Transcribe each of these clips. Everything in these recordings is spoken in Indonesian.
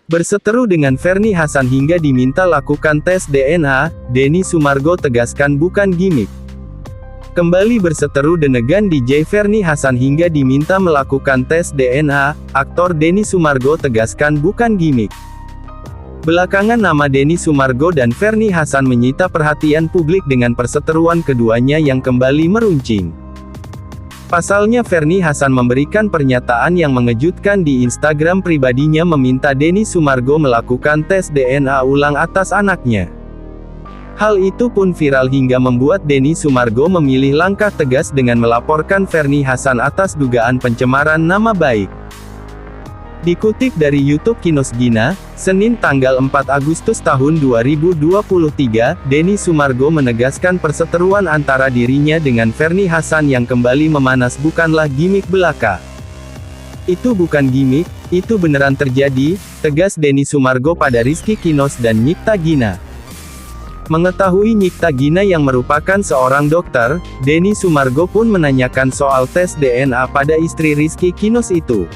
Berseteru dengan Ferny Hassan hingga diminta lakukan tes DNA, Denny Sumargo tegaskan bukan gimik. Kembali berseteru dengan DJ Ferny Hassan hingga diminta melakukan tes DNA, aktor Denny Sumargo tegaskan bukan gimik. Belakangan nama Denny Sumargo dan Ferny Hassan menyita perhatian publik dengan perseteruan keduanya yang kembali meruncing. Pasalnya Ferny Hassan memberikan pernyataan yang mengejutkan di Instagram pribadinya meminta Denny Sumargo melakukan tes DNA ulang atas anaknya. Hal itu pun viral hingga membuat Denny Sumargo memilih langkah tegas dengan melaporkan Ferny Hassan atas dugaan pencemaran nama baik. Dikutip dari YouTube Kinos Gina, Senin tanggal 4 Agustus tahun 2023, Denny Sumargo menegaskan perseteruan antara dirinya dengan Ferny Hassan yang kembali memanas bukanlah gimik belaka. Itu bukan gimik, itu beneran terjadi, tegas Denny Sumargo pada Rizky Kinos dan Nyikta Gina. Mengetahui Nyikta Gina yang merupakan seorang dokter, Denny Sumargo pun menanyakan soal tes DNA pada istri Rizky Kinos itu.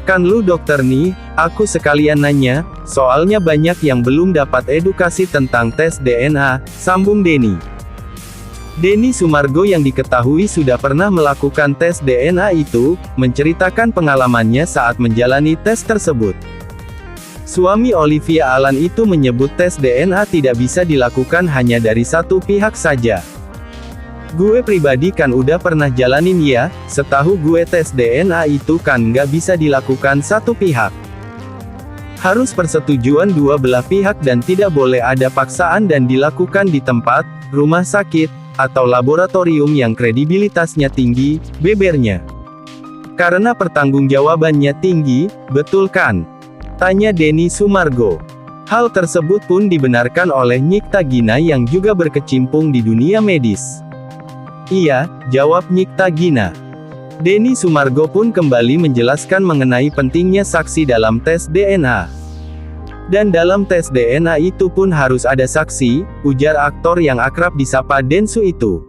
Kan lu dokter nih, aku sekalian nanya, soalnya banyak yang belum dapat edukasi tentang tes DNA, sambung Denny. Denny Sumargo yang diketahui sudah pernah melakukan tes DNA itu, menceritakan pengalamannya saat menjalani tes tersebut. Suami Olivia Alan itu menyebut tes DNA tidak bisa dilakukan hanya dari satu pihak saja. Gue pribadi kan udah pernah jalanin ya, setahu gue tes DNA itu kan nggak bisa dilakukan satu pihak. Harus persetujuan dua belah pihak dan tidak boleh ada paksaan dan dilakukan di tempat, rumah sakit, atau laboratorium yang kredibilitasnya tinggi, bebernya. Karena pertanggungjawabannya tinggi, betul kan? Tanya Denny Sumargo. Hal tersebut pun dibenarkan oleh Nyikta Gina yang juga berkecimpung di dunia medis. Iya, jawab Nyikta Gina. Denny Sumargo pun kembali menjelaskan mengenai pentingnya saksi dalam tes DNA. Dan dalam tes DNA itu pun harus ada saksi, ujar aktor yang akrab disapa Densu itu.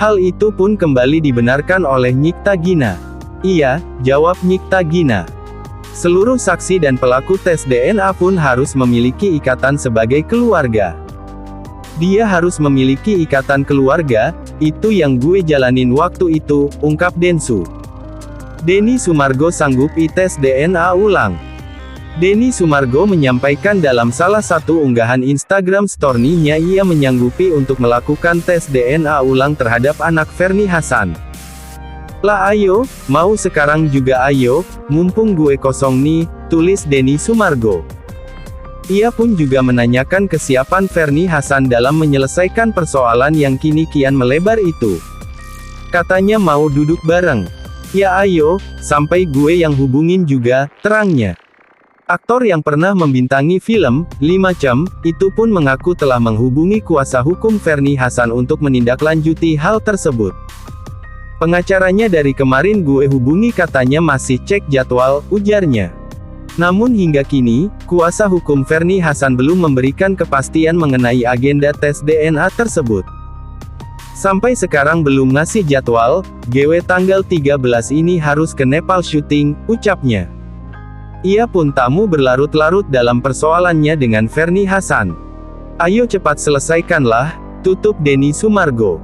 Hal itu pun kembali dibenarkan oleh Nyikta Gina. Iya, jawab Nyikta Gina. Seluruh saksi dan pelaku tes DNA pun harus memiliki ikatan sebagai keluarga. Dia harus memiliki ikatan keluarga, itu yang gue jalanin waktu itu, ungkap Densu. Denny Sumargo sanggup tes DNA ulang. Denny Sumargo menyampaikan dalam salah satu unggahan Instagram story-nya ia menyanggupi untuk melakukan tes DNA ulang terhadap anak Ferny Hassan. Lah ayo, mau sekarang juga ayo, mumpung gue kosong nih, tulis Denny Sumargo. Ia pun juga menanyakan kesiapan Ferny Hassan dalam menyelesaikan persoalan yang kini kian melebar itu. Katanya mau duduk bareng. Ya ayo, sampai gue yang hubungin juga, terangnya. Aktor yang pernah membintangi film 5 Jam itu pun mengaku telah menghubungi kuasa hukum Ferny Hassan untuk menindaklanjuti hal tersebut. Pengacaranya dari kemarin gue hubungi katanya masih cek jadwal, ujarnya. Namun hingga kini, kuasa hukum Ferny Hassan belum memberikan kepastian mengenai agenda tes DNA tersebut. Sampai sekarang belum ngasih jadwal, GW tanggal 13 ini harus ke Nepal syuting, ucapnya. Ia pun tak mau berlarut-larut dalam persoalannya dengan Ferny Hassan. Ayo cepat selesaikanlah, tutup Denny Sumargo.